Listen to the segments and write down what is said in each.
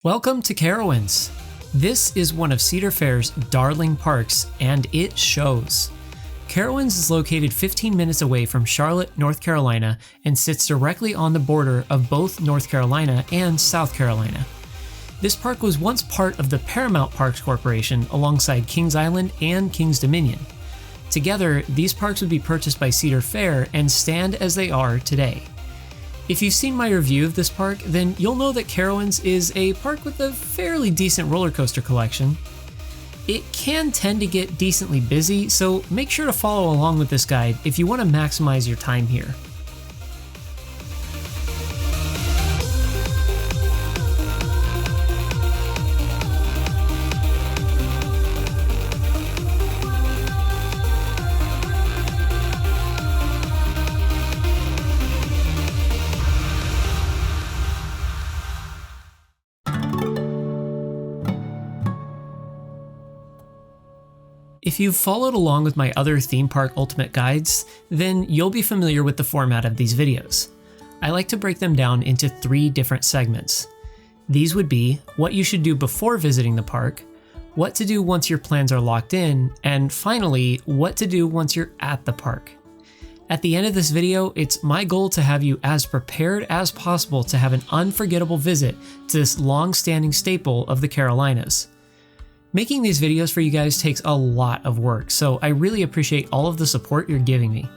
Welcome to Carowinds. This is one of Cedar Fair's darling parks, and it shows. Carowinds is located 15 minutes away from Charlotte, North Carolina, and sits directly on the border of both North Carolina and South Carolina. This park was once part of the Paramount Parks Corporation alongside Kings Island and Kings Dominion. Together, these parks would be purchased by Cedar Fair and stand as they are today. If you've seen my review of this park, then you'll know that Carowinds is a park with a fairly decent roller coaster collection. It can tend to get decently busy, so make sure to follow along with this guide if you want to maximize your time here. If you've followed along with my other theme park ultimate guides, then you'll be familiar with the format of these videos. I like to break them down into 3 different segments. These would be what you should do before visiting the park, what to do once your plans are locked in, and finally, what to do once you're at the park. At the end of this video, it's my goal to have you as prepared as possible to have an unforgettable visit to this long-standing staple of the Carolinas. Making these videos for you guys takes a lot of work, so I really appreciate all of the support you're giving me.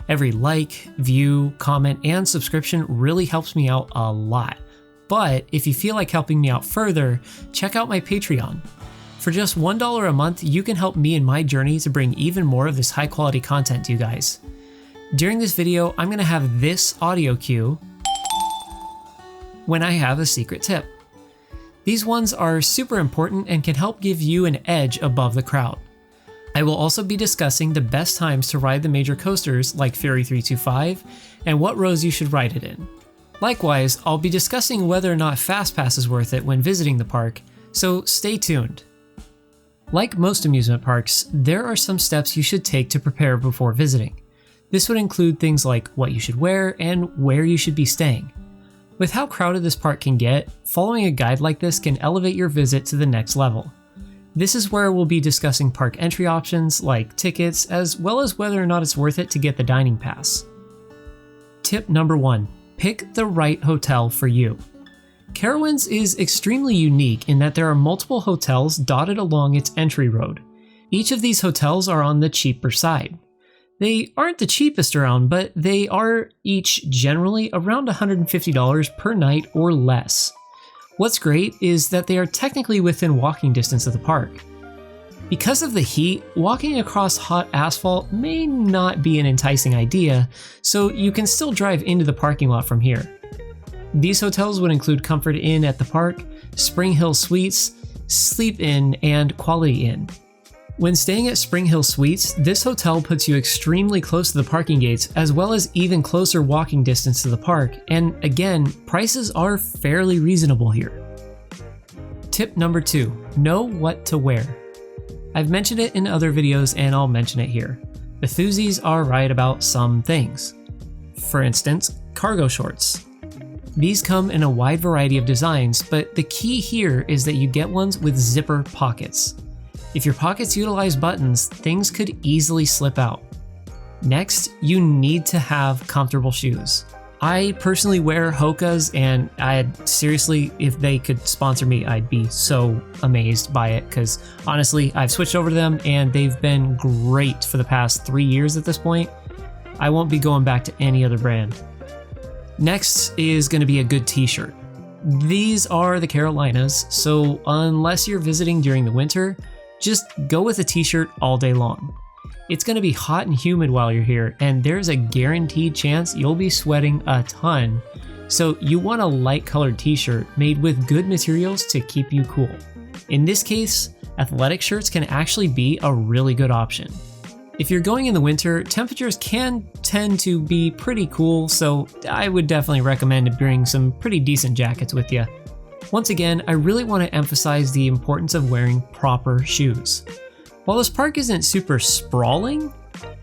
Every like, view, comment, and subscription really helps me out a lot. But if you feel like helping me out further, check out my Patreon. For just $1 a month, you can help me in my journey to bring even more of this high quality content to you guys. During this video, I'm going to have this audio cue when I have a secret tip. These ones are super important and can help give you an edge above the crowd. I will also be discussing the best times to ride the major coasters like Ferry 325 and what rows you should ride it in. Likewise, I'll be discussing whether or not FastPass is worth it when visiting the park, so stay tuned. Like most amusement parks, there are some steps you should take to prepare before visiting. This would include things like what you should wear and where you should be staying. With how crowded this park can get, following a guide like this can elevate your visit to the next level. This is where we'll be discussing park entry options like tickets, as well as whether or not it's worth it to get the dining pass. Tip number 1, pick the right hotel for you. Carowinds is extremely unique in that there are multiple hotels dotted along its entry road. Each of these hotels are on the cheaper side. They aren't the cheapest around, but they are each generally around $150 per night or less. What's great is that they are technically within walking distance of the park. Because of the heat, walking across hot asphalt may not be an enticing idea, so you can still drive into the parking lot from here. These hotels would include Comfort Inn at the park, Spring Hill Suites, Sleep Inn, and Quality Inn. When staying at Spring Hill Suites, this hotel puts you extremely close to the parking gates as well as even closer walking distance to the park, and again, prices are fairly reasonable here. Tip number 2, know what to wear. I've mentioned it in other videos and I'll mention it here. The Thuzies are right about some things. For instance, cargo shorts. These come in a wide variety of designs, but the key here is that you get ones with zipper pockets. If your pockets utilize buttons, things could easily slip out. Next, you need to have comfortable shoes. I personally wear Hoka's, and seriously, if they could sponsor me, I'd be so amazed by it, because honestly, I've switched over to them and they've been great for the past 3 years at this point. I won't be going back to any other brand. Next is going to be a good t-shirt. These are the Carolinas, so unless you're visiting during the winter, just go with a t-shirt all day long. It's going to be hot and humid while you're here, and there's a guaranteed chance you'll be sweating a ton, so you want a light colored t-shirt made with good materials to keep you cool. In this case, athletic shirts can actually be a really good option. If you're going in the winter, temperatures can tend to be pretty cool, so I would definitely recommend to bring some pretty decent jackets with you. Once again, I really want to emphasize the importance of wearing proper shoes. While this park isn't super sprawling,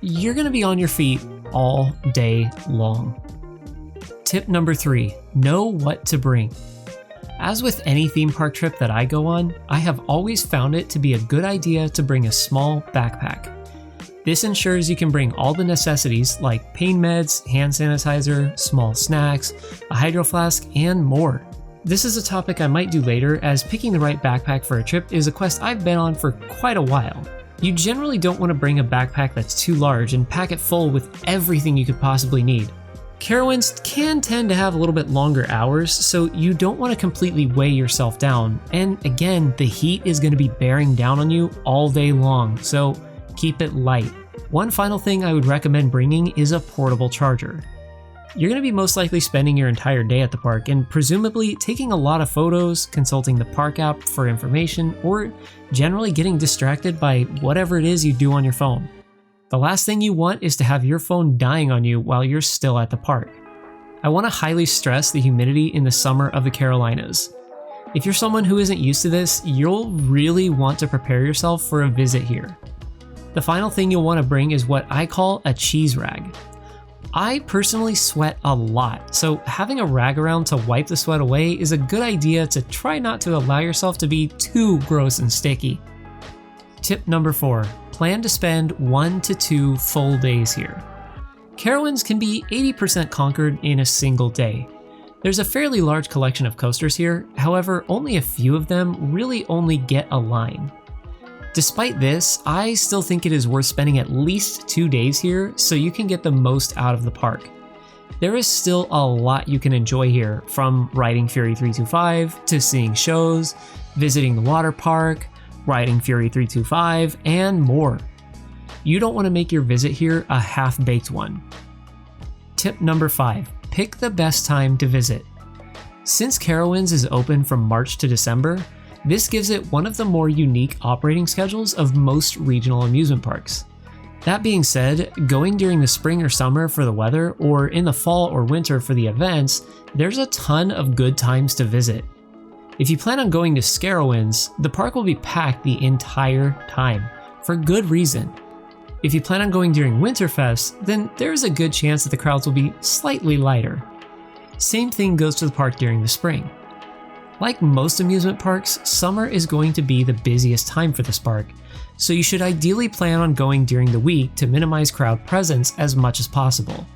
you're going to be on your feet all day long. Tip number 3, know what to bring. As with any theme park trip that I go on, I have always found it to be a good idea to bring a small backpack. This ensures you can bring all the necessities like pain meds, hand sanitizer, small snacks, a hydro flask, and more. This is a topic I might do later, as picking the right backpack for a trip is a quest I've been on for quite a while. You generally don't want to bring a backpack that's too large and pack it full with everything you could possibly need. Carowinds can tend to have a little bit longer hours, so you don't want to completely weigh yourself down. And again, the heat is going to be bearing down on you all day long, so keep it light. One final thing I would recommend bringing is a portable charger. You're going to be most likely spending your entire day at the park and presumably taking a lot of photos, consulting the park app for information, or generally getting distracted by whatever it is you do on your phone. The last thing you want is to have your phone dying on you while you're still at the park. I want to highly stress the humidity in the summer of the Carolinas. If you're someone who isn't used to this, you'll really want to prepare yourself for a visit here. The final thing you'll want to bring is what I call a cheese rag. I personally sweat a lot, so having a rag around to wipe the sweat away is a good idea to try not to allow yourself to be too gross and sticky. Tip number 4. Plan to spend 1 to 2 full days here. Carowinds can be 80% conquered in a single day. There's a fairly large collection of coasters here, however, only a few of them really only get a line. Despite this, I still think it is worth spending at least 2 days here so you can get the most out of the park. There is still a lot you can enjoy here, from riding Fury 325 to seeing shows, visiting the water park, riding Fury 325, and more. You don't want to make your visit here a half-baked one. Tip number 5. Pick the best time to visit. Since Carowinds is open from March to December, this gives it one of the more unique operating schedules of most regional amusement parks. That being said, going during the spring or summer for the weather, or in the fall or winter for the events, there's a ton of good times to visit. If you plan on going to Carowinds, the park will be packed the entire time, for good reason. If you plan on going during Winterfest, then there's a good chance that the crowds will be slightly lighter. Same thing goes to the park during the spring. Like most amusement parks, summer is going to be the busiest time for this park, so you should ideally plan on going during the week to minimize crowd presence as much as possible.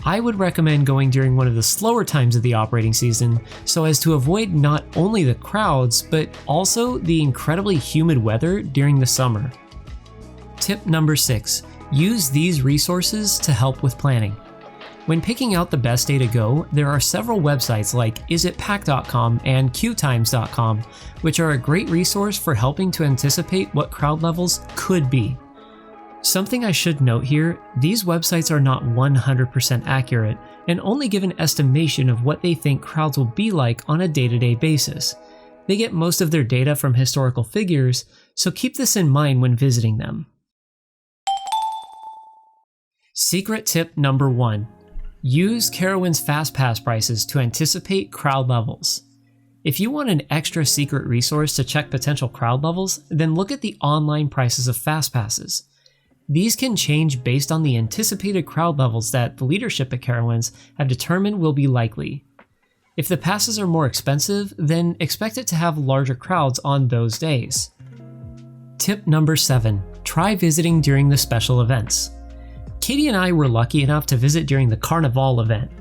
I would recommend going during one of the slower times of the operating season so as to avoid not only the crowds, but also the incredibly humid weather during the summer. Tip number 6. Use these resources to help with planning. When picking out the best day to go, there are several websites like isitpacked.com and qtimes.com, which are a great resource for helping to anticipate what crowd levels could be. Something I should note here, these websites are not 100% accurate and only give an estimation of what they think crowds will be like on a day-to-day basis. They get most of their data from historical figures, so keep this in mind when visiting them. Secret tip number 1. Use Carowinds FastPass prices to anticipate crowd levels. If you want an extra secret resource to check potential crowd levels, then look at the online prices of FastPasses. These can change based on the anticipated crowd levels that the leadership at Carowinds have determined will be likely. If the passes are more expensive, then expect it to have larger crowds on those days. Tip number 7. Try visiting during the special events. Katie and I were lucky enough to visit during the Carnival event.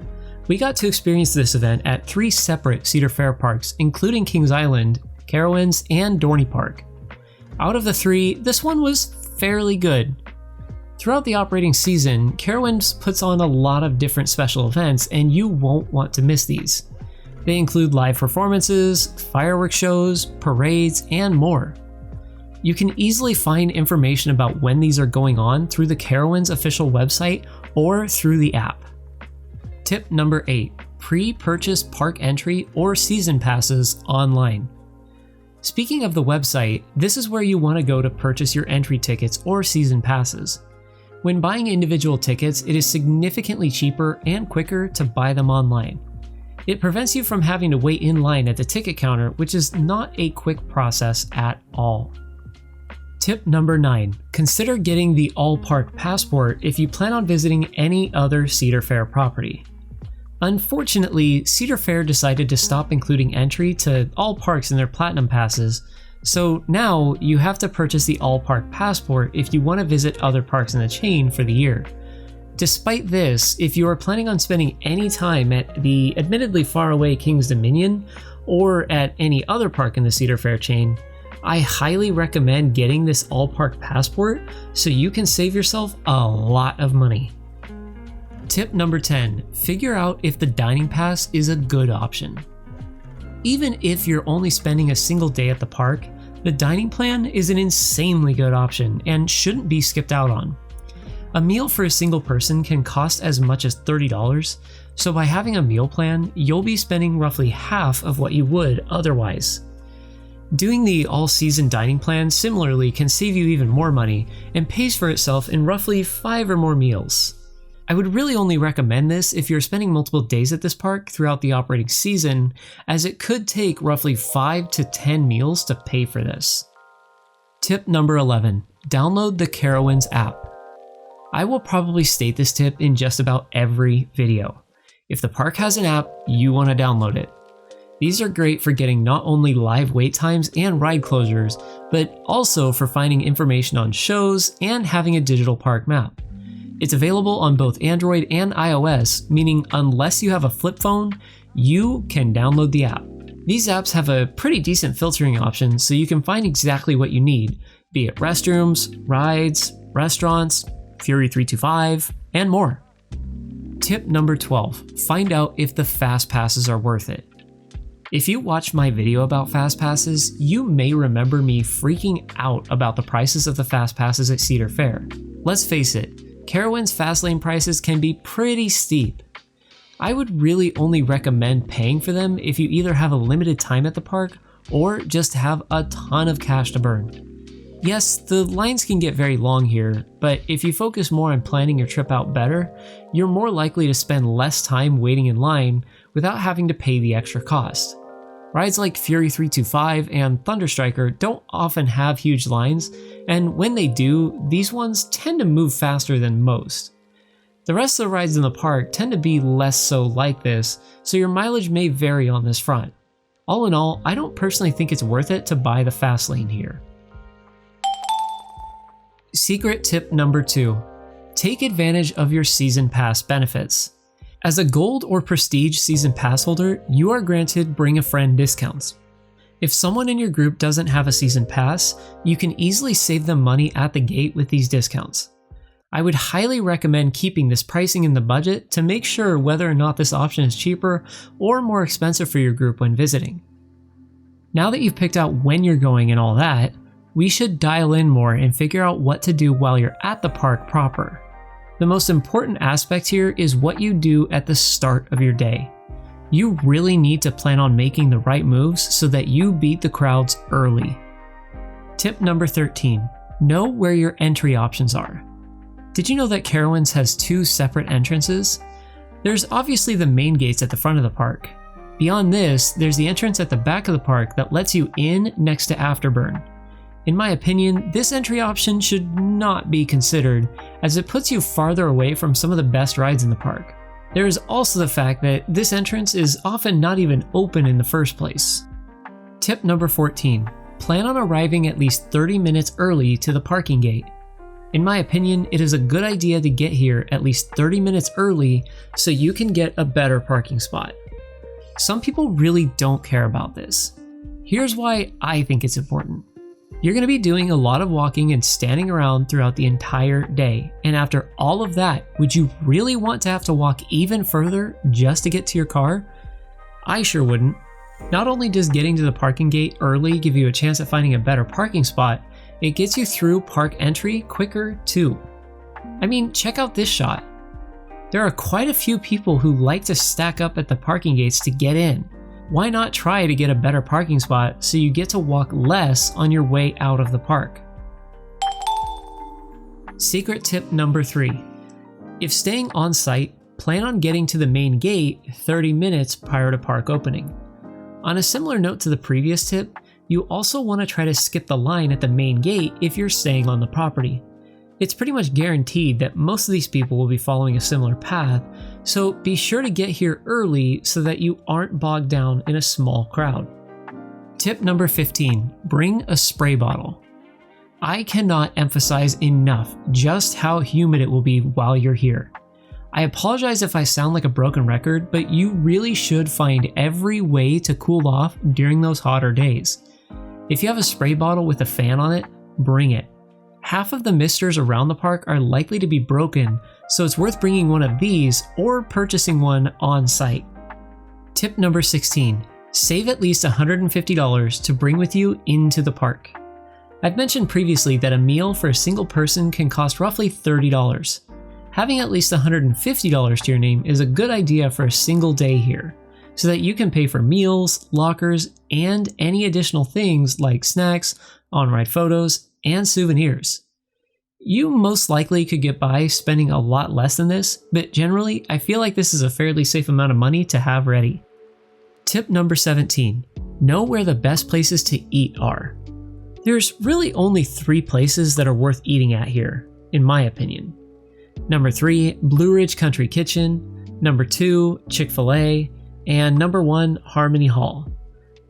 We got to experience this event at 3 separate Cedar Fair parks, including Kings Island, Carowinds, and Dorney Park. Out of the 3, this one was fairly good. Throughout the operating season, Carowinds puts on a lot of different special events, and you won't want to miss these. They include live performances, fireworks shows, parades, and more. You can easily find information about when these are going on through the Carowinds official website or through the app. Tip number 8. Pre-purchase park entry or season passes online. Speaking of the website, this is where you want to go to purchase your entry tickets or season passes. When buying individual tickets, it is significantly cheaper and quicker to buy them online. It prevents you from having to wait in line at the ticket counter, which is not a quick process at all. Tip number 9. Consider getting the all-park passport if you plan on visiting any other Cedar Fair property. Unfortunately, Cedar Fair decided to stop including entry to all parks in their Platinum passes, so now you have to purchase the All Park Passport if you want to visit other parks in the chain for the year. Despite this, if you are planning on spending any time at the admittedly faraway King's Dominion or at any other park in the Cedar Fair chain, I highly recommend getting this All Park Passport so you can save yourself a lot of money. Tip number 10, figure out if the dining pass is a good option. Even if you're only spending a single day at the park, the dining plan is an insanely good option and shouldn't be skipped out on. A meal for a single person can cost as much as $30, so by having a meal plan, you'll be spending roughly half of what you would otherwise. Doing the all-season dining plan similarly can save you even more money and pays for itself in roughly 5 or more meals. I would really only recommend this if you're spending multiple days at this park throughout the operating season, as it could take roughly 5 to 10 meals to pay for this. Tip number 11, download the Carowinds app. I will probably state this tip in just about every video. If the park has an app, you want to download it. These are great for getting not only live wait times and ride closures, but also for finding information on shows and having a digital park map. It's available on both Android and iOS, meaning unless you have a flip phone, you can download the app. These apps have a pretty decent filtering option so you can find exactly what you need, be it restrooms, rides, restaurants, Fury 325, and more. Tip number 12, find out if the fast passes are worth it. If you watched my video about fast passes, you may remember me freaking out about the prices of the fast passes at Cedar Fair. Let's face it, Carowinds Fastlane prices can be pretty steep. I would really only recommend paying for them if you either have a limited time at the park or just have a ton of cash to burn. Yes, the lines can get very long here, but if you focus more on planning your trip out better, you're more likely to spend less time waiting in line without having to pay the extra cost. Rides like Fury 325 and Thunderstriker don't often have huge lines, and when they do, these ones tend to move faster than most. The rest of the rides in the park tend to be less so like this, so your mileage may vary on this front. All in all, I don't personally think it's worth it to buy the fast lane here. Secret tip number 2, take advantage of your season pass benefits. As a gold or prestige season pass holder, you are granted bring a friend discounts. If someone in your group doesn't have a season pass, you can easily save them money at the gate with these discounts. I would highly recommend keeping this pricing in the budget to make sure whether or not this option is cheaper or more expensive for your group when visiting. Now that you've picked out when you're going and all that, we should dial in more and figure out what to do while you're at the park proper. The most important aspect here is what you do at the start of your day. You really need to plan on making the right moves so that you beat the crowds early. Tip number 13, know where your entry options are. Did you know that Carowinds has 2 separate entrances? There's obviously the main gates at the front of the park. Beyond this, there's the entrance at the back of the park that lets you in next to Afterburn. In my opinion, this entry option should not be considered, as it puts you farther away from some of the best rides in the park. There is also the fact that this entrance is often not even open in the first place. Tip number 14, plan on arriving at least 30 minutes early to the parking gate. In my opinion, it is a good idea to get here at least 30 minutes early so you can get a better parking spot. Some people really don't care about this. Here's why I think it's important. You're going to be doing a lot of walking and standing around throughout the entire day, and after all of that, would you really want to have to walk even further just to get to your car? I sure wouldn't. Not only does getting to the parking gate early give you a chance at finding a better parking spot, it gets you through park entry quicker too. I mean, check out this shot. There are quite a few people who like to stack up at the parking gates to get in. Why not try to get a better parking spot so you get to walk less on your way out of the park? Secret tip number 3. If staying on site, plan on getting to the main gate 30 minutes prior to park opening. On a similar note to the previous tip, you also want to try to skip the line at the main gate if you're staying on the property. It's pretty much guaranteed that most of these people will be following a similar path, so be sure to get here early so that you aren't bogged down in a small crowd. Tip number 15, bring a spray bottle. I cannot emphasize enough just how humid it will be while you're here. I apologize if I sound like a broken record, but you really should find every way to cool off during those hotter days. If you have a spray bottle with a fan on it, bring it. Half of the misters around the park are likely to be broken, so it's worth bringing one of these or purchasing one on site. Tip number 16, save at least $150 to bring with you into the park. I've mentioned previously that a meal for a single person can cost roughly $30. Having at least $150 to your name is a good idea for a single day here, so that you can pay for meals, lockers, and any additional things like snacks, on-ride photos, and souvenirs. You most likely could get by spending a lot less than this, but generally I feel like this is a fairly safe amount of money to have ready. Tip number 17, know where the best places to eat are. There's really only 3 places that are worth eating at here, in my opinion. Number 3, Blue Ridge Country Kitchen, number 2, Chick-fil-A, and number 1, Harmony Hall.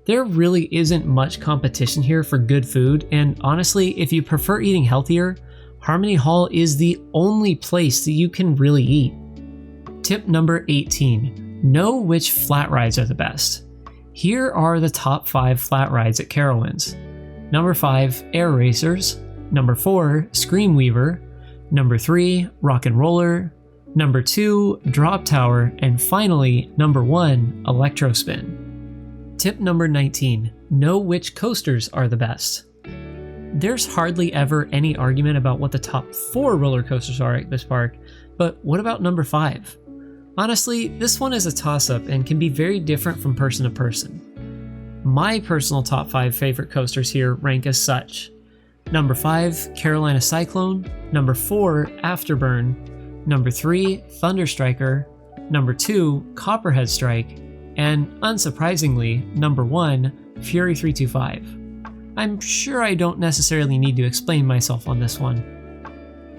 There really isn't much competition here for good food, and honestly, if you prefer eating healthier, Harmony Hall is the only place that you can really eat. Tip number 18, know which flat rides are the best. Here are the top 5 flat rides at Carowinds. Number 5, Air Racers. Number 4, Scream Weaver. Number 3, Rock and Roller. Number 2, Drop Tower. And finally, number 1, Electro Spin. Tip number 19, know which coasters are the best. There's hardly ever any argument about what the top 4 roller coasters are at this park, but what about number 5? Honestly, this one is a toss-up and can be very different from person to person. My personal top 5 favorite coasters here rank as such. Number 5, Carolina Cyclone. Number 4, Afterburn. Number 3, Thunderstriker. Number 2, Copperhead Strike. And unsurprisingly, number 1, Fury 325. I'm sure I don't necessarily need to explain myself on this one.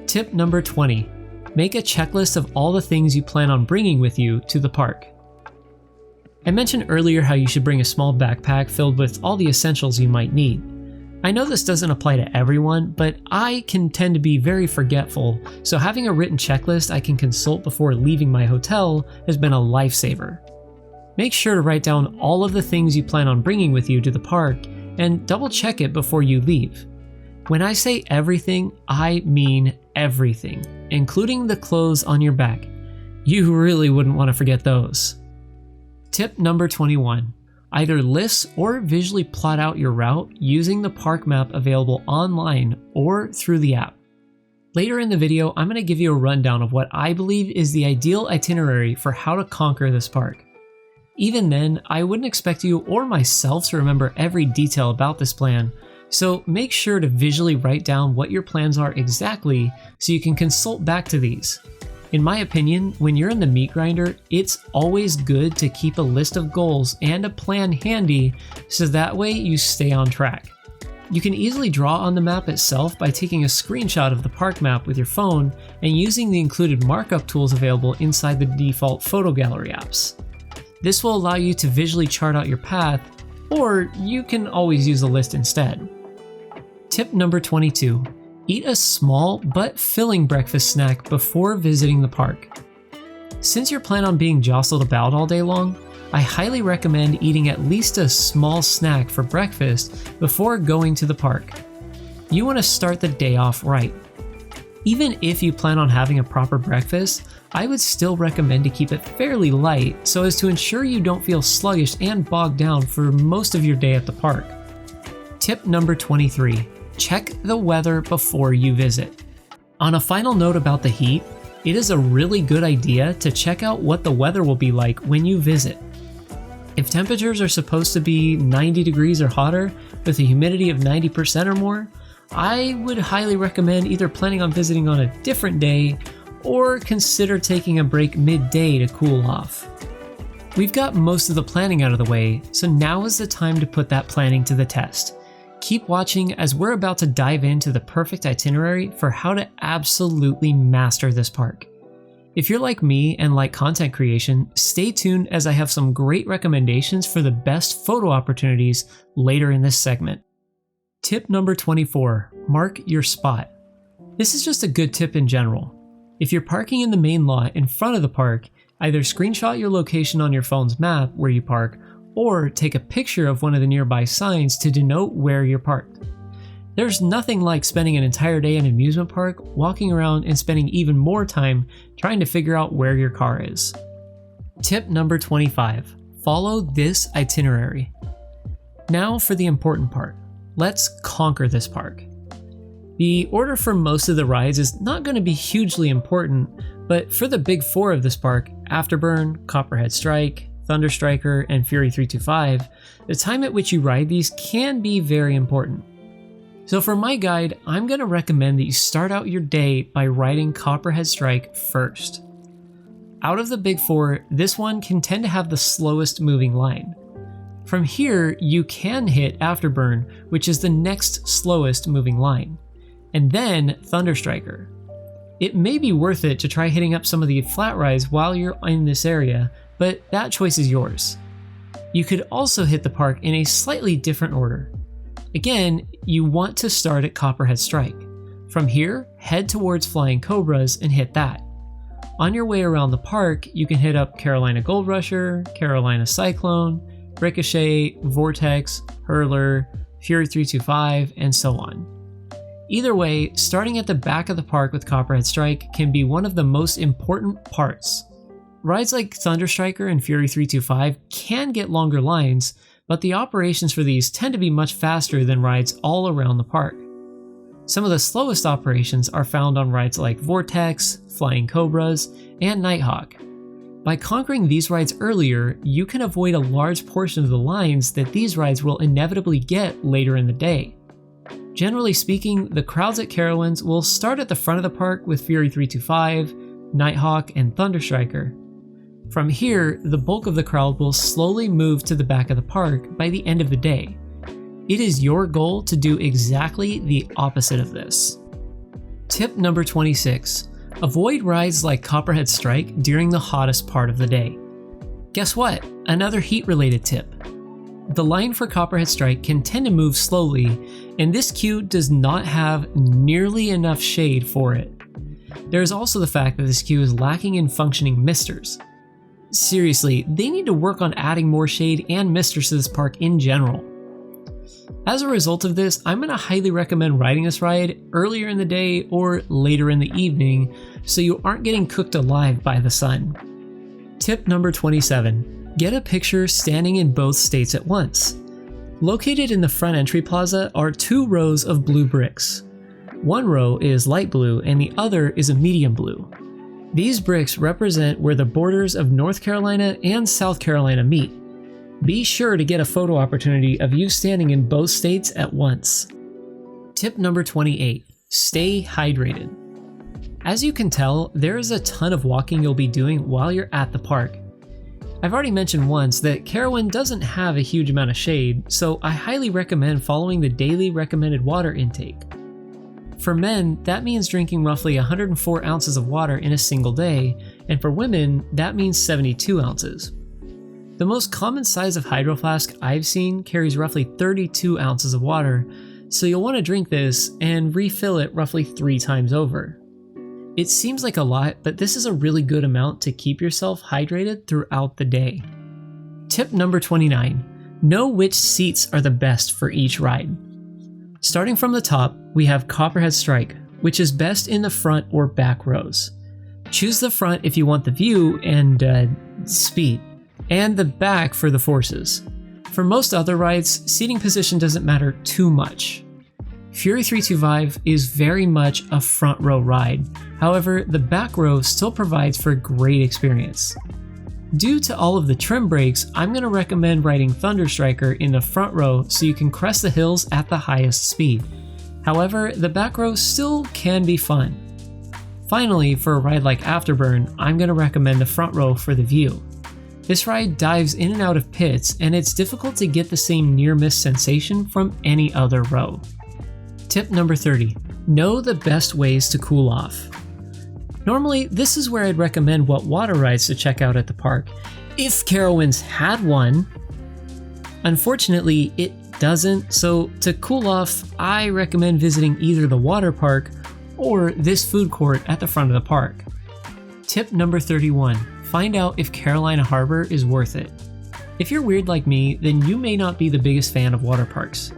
Tip number 20, make a checklist of all the things you plan on bringing with you to the park. I mentioned earlier how you should bring a small backpack filled with all the essentials you might need. I know this doesn't apply to everyone, but I can tend to be very forgetful, so having a written checklist I can consult before leaving my hotel has been a lifesaver. Make sure to write down all of the things you plan on bringing with you to the park and double check it before you leave. When I say everything, I mean everything, including the clothes on your back. You really wouldn't want to forget those. Tip number 21, either list or visually plot out your route using the park map available online or through the app. Later in the video, I'm going to give you a rundown of what I believe is the ideal itinerary for how to conquer this park. Even then, I wouldn't expect you or myself to remember every detail about this plan, so make sure to visually write down what your plans are exactly so you can consult back to these. In my opinion, when you're in the meat grinder, it's always good to keep a list of goals and a plan handy so that way you stay on track. You can easily draw on the map itself by taking a screenshot of the park map with your phone and using the included markup tools available inside the default photo gallery apps. This will allow you to visually chart out your path, or you can always use a list instead. Tip number 22, eat a small but filling breakfast snack before visiting the park. Since you plan on being jostled about all day long, I highly recommend eating at least a small snack for breakfast before going to the park. You want to start the day off right. Even if you plan on having a proper breakfast, I would still recommend to keep it fairly light so as to ensure you don't feel sluggish and bogged down for most of your day at the park. Tip number 23, check the weather before you visit. On a final note about the heat, it is a really good idea to check out what the weather will be like when you visit. If temperatures are supposed to be 90 degrees or hotter with a humidity of 90% or more, I would highly recommend either planning on visiting on a different day or consider taking a break midday to cool off. We've got most of the planning out of the way, so now is the time to put that planning to the test. Keep watching as we're about to dive into the perfect itinerary for how to absolutely master this park. If you're like me and like content creation, stay tuned as I have some great recommendations for the best photo opportunities later in this segment. Tip number 24, mark your spot. This is just a good tip in general. If you're parking in the main lot in front of the park, either screenshot your location on your phone's map where you park, or take a picture of one of the nearby signs to denote where you're parked. There's nothing like spending an entire day in an amusement park, walking around and spending even more time trying to figure out where your car is. Tip number 25, follow this itinerary. Now for the important part. Let's conquer this park. The order for most of the rides is not going to be hugely important, but for the big four of this park, Afterburn, Copperhead Strike, Thunder Striker, and Fury 325, the time at which you ride these can be very important. So for my guide, I'm going to recommend that you start out your day by riding Copperhead Strike first. Out of the big four, this one can tend to have the slowest moving line. From here, you can hit Afterburn, which is the next slowest moving line, and then Thunder Striker. It may be worth it to try hitting up some of the flat rides while you're in this area, but that choice is yours. You could also hit the park in a slightly different order. Again, you want to start at Copperhead Strike. From here, head towards Flying Cobras and hit that. On your way around the park, you can hit up Carolina Gold Rusher, Carolina Cyclone, Ricochet, Vortex, Hurler, Fury 325, and so on. Either way, starting at the back of the park with Copperhead Strike can be one of the most important parts. Rides like Thunder Striker and Fury 325 can get longer lines, but the operations for these tend to be much faster than rides all around the park. Some of the slowest operations are found on rides like Vortex, Flying Cobras, and Nighthawk. By conquering these rides earlier, you can avoid a large portion of the lines that these rides will inevitably get later in the day. Generally speaking, the crowds at Carowinds will start at the front of the park with Fury 325, Nighthawk, and Thunder Striker. From here, the bulk of the crowd will slowly move to the back of the park by the end of the day. It is your goal to do exactly the opposite of this. Tip number 26. Avoid rides like Copperhead Strike during the hottest part of the day. Guess what? Another heat-related tip. The line for Copperhead Strike can tend to move slowly, and this queue does not have nearly enough shade for it. There is also the fact that this queue is lacking in functioning misters. Seriously, they need to work on adding more shade and misters to this park in general. As a result of this, I'm going to highly recommend riding this ride earlier in the day or later in the evening so you aren't getting cooked alive by the sun. Tip number 27. Get a picture standing in both states at once. Located in the front entry plaza are 2 rows of blue bricks. One row is light blue and the other is a medium blue. These bricks represent where the borders of North Carolina and South Carolina meet. Be sure to get a photo opportunity of you standing in both states at once. Tip number 28. Stay hydrated. As you can tell, there is a ton of walking you'll be doing while you're at the park. I've already mentioned once that Carowinds doesn't have a huge amount of shade, so I highly recommend following the daily recommended water intake. For men, that means drinking roughly 104 ounces of water in a single day, and for women, that means 72 ounces. The most common size of hydro flask I've seen carries roughly 32 ounces of water, so you'll want to drink this and refill it roughly 3 times over. It seems like a lot, but this is a really good amount to keep yourself hydrated throughout the day. Tip number 29. Know which seats are the best for each ride. Starting from the top, we have Copperhead Strike, which is best in the front or back rows. Choose the front if you want the view and speed, and the back for the forces. For most other rides, seating position doesn't matter too much. Fury 325 is very much a front row ride, however, the back row still provides for a great experience. Due to all of the trim brakes, I'm going to recommend riding Thunder Striker in the front row so you can crest the hills at the highest speed. However, the back row still can be fun. Finally, for a ride like Afterburn, I'm going to recommend the front row for the view. This ride dives in and out of pits, and it's difficult to get the same near-miss sensation from any other row. Tip number 30. Know the best ways to cool off. Normally, this is where I'd recommend what water rides to check out at the park, if Carowinds had one. Unfortunately, it doesn't, so to cool off, I recommend visiting either the water park or this food court at the front of the park. Tip number 31. Find out if Carolina Harbor is worth it. If you're weird like me, then you may not be the biggest fan of water parks.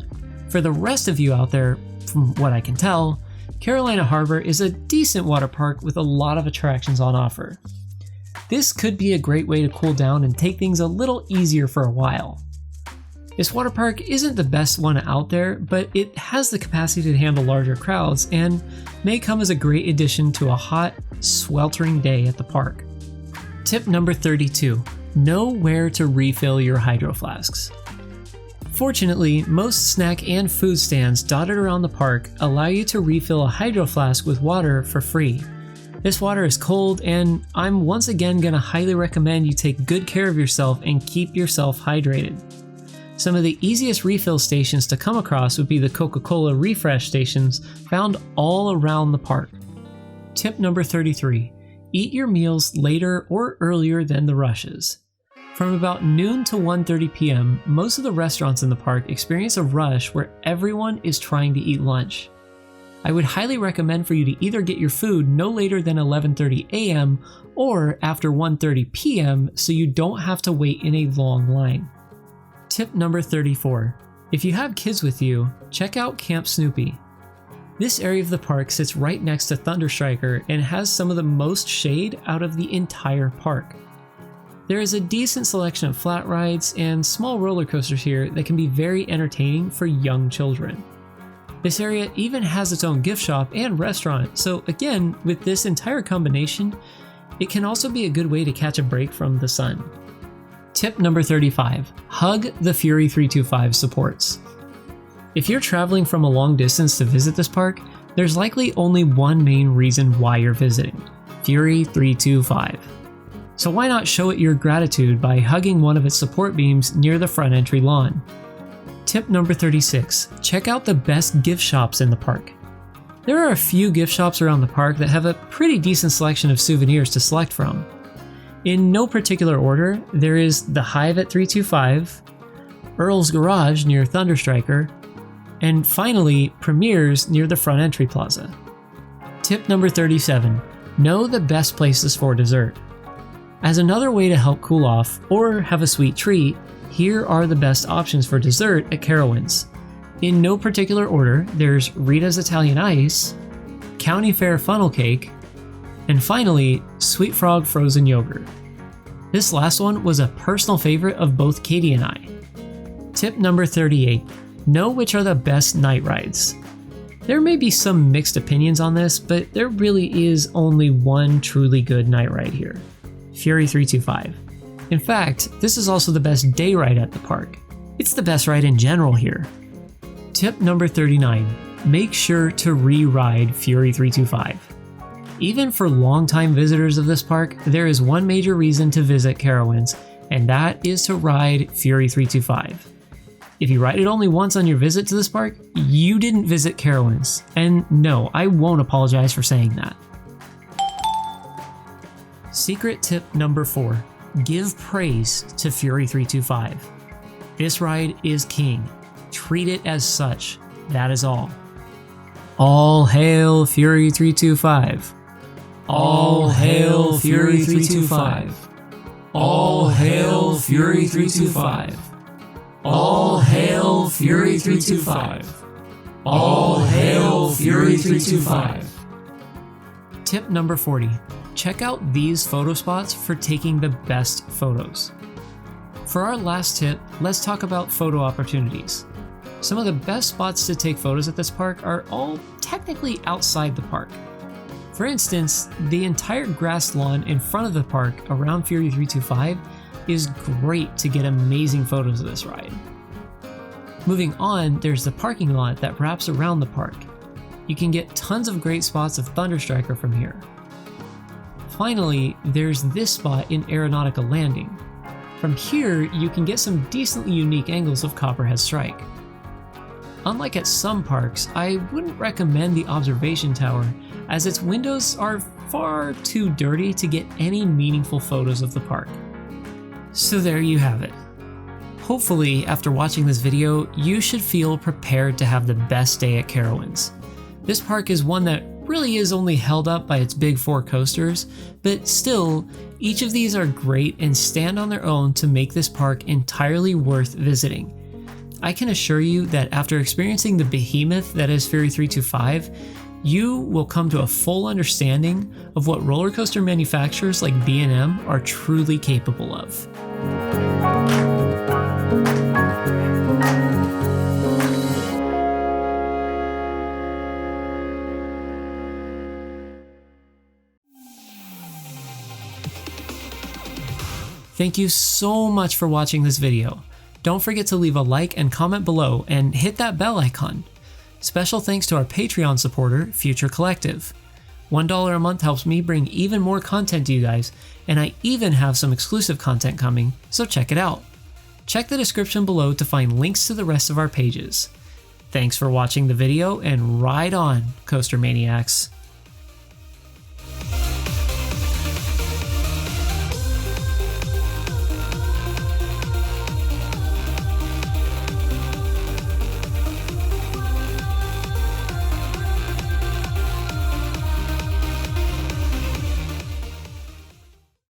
For the rest of you out there, from what I can tell, Carolina Harbor is a decent water park with a lot of attractions on offer. This could be a great way to cool down and take things a little easier for a while. This water park isn't the best one out there, but it has the capacity to handle larger crowds and may come as a great addition to a hot, sweltering day at the park. Tip number 32. Know where to refill your hydro flasks. Fortunately, most snack and food stands dotted around the park allow you to refill a hydro flask with water for free. This water is cold, and I'm once again going to highly recommend you take good care of yourself and keep yourself hydrated. Some of the easiest refill stations to come across would be the Coca-Cola refresh stations found all around the park. Tip number 33. Eat your meals later or earlier than the rushes. From about noon to 1:30 p.m., most of the restaurants in the park experience a rush where everyone is trying to eat lunch. I would highly recommend for you to either get your food no later than 11:30 a.m. or after 1:30 p.m. so you don't have to wait in a long line. Tip number 34. If you have kids with you, check out Camp Snoopy. This area of the park sits right next to Thunderstriker and has some of the most shade out of the entire park. There is a decent selection of flat rides and small roller coasters here that can be very entertaining for young children. This area even has its own gift shop and restaurant, so again, with this entire combination, it can also be a good way to catch a break from the sun. Tip number 35. Hug the Fury 325 supports. If you're traveling from a long distance to visit this park, there's likely only one main reason why you're visiting: Fury 325. So why not show it your gratitude by hugging one of its support beams near the front entry lawn? Tip number 36. Check out the best gift shops in the park. There are a few gift shops around the park that have a pretty decent selection of souvenirs to select from. In no particular order, there is The Hive at 325, Earl's Garage near Thunderstriker, and finally, Premier's near the front entry plaza. Tip number 37. Know the best places for dessert. As another way to help cool off or have a sweet treat, here are the best options for dessert at Carowinds. In no particular order, there's Rita's Italian Ice, County Fair Funnel Cake, and finally, Sweet Frog Frozen Yogurt. This last one was a personal favorite of both Katie and I. Tip number 38. Know which are the best night rides. There may be some mixed opinions on this, but there really is only one truly good night ride here: Fury 325. In fact, this is also the best day ride at the park. It's the best ride in general here. Tip number 39. Make sure to re-ride Fury 325. Even for longtime visitors of this park, there is one major reason to visit Carowinds, and that is to ride Fury 325. If you ride it only once on your visit to this park, you didn't visit Carowinds. And no, I won't apologize for saying that. Secret tip number 4. Give praise to Fury 325. This ride is king. Treat it as such. That is all. All hail Fury 325. All hail Fury 325. All hail Fury 325. All hail Fury 325. All hail Fury 325. Tip number 40. Check out these photo spots for taking the best photos. For our last tip, let's talk about photo opportunities. Some of the best spots to take photos at this park are all technically outside the park. For instance, the entire grass lawn in front of the park around Fury 325 is great to get amazing photos of this ride. Moving on, there's the parking lot that wraps around the park. You can get tons of great spots of Thunderstriker from here. Finally, there's this spot in Aeronautica Landing. From here, you can get some decently unique angles of Copperhead Strike. Unlike at some parks, I wouldn't recommend the observation tower, as its windows are far too dirty to get any meaningful photos of the park. So there you have it. Hopefully, after watching this video, you should feel prepared to have the best day at Carowinds. This park is one that really is only held up by its big 4 coasters, but still, each of these are great and stand on their own to make this park entirely worth visiting. I can assure you that after experiencing the behemoth that is Ferry 325, you will come to a full understanding of what roller coaster manufacturers like B&M are truly capable of. Thank you so much for watching this video. Don't forget to leave a like and comment below and hit that bell icon. Special thanks to our Patreon supporter, Future Collective. $1 a month helps me bring even more content to you guys, and I even have some exclusive content coming, so check it out. Check the description below to find links to the rest of our pages. Thanks for watching the video, and ride on, Coaster Maniacs.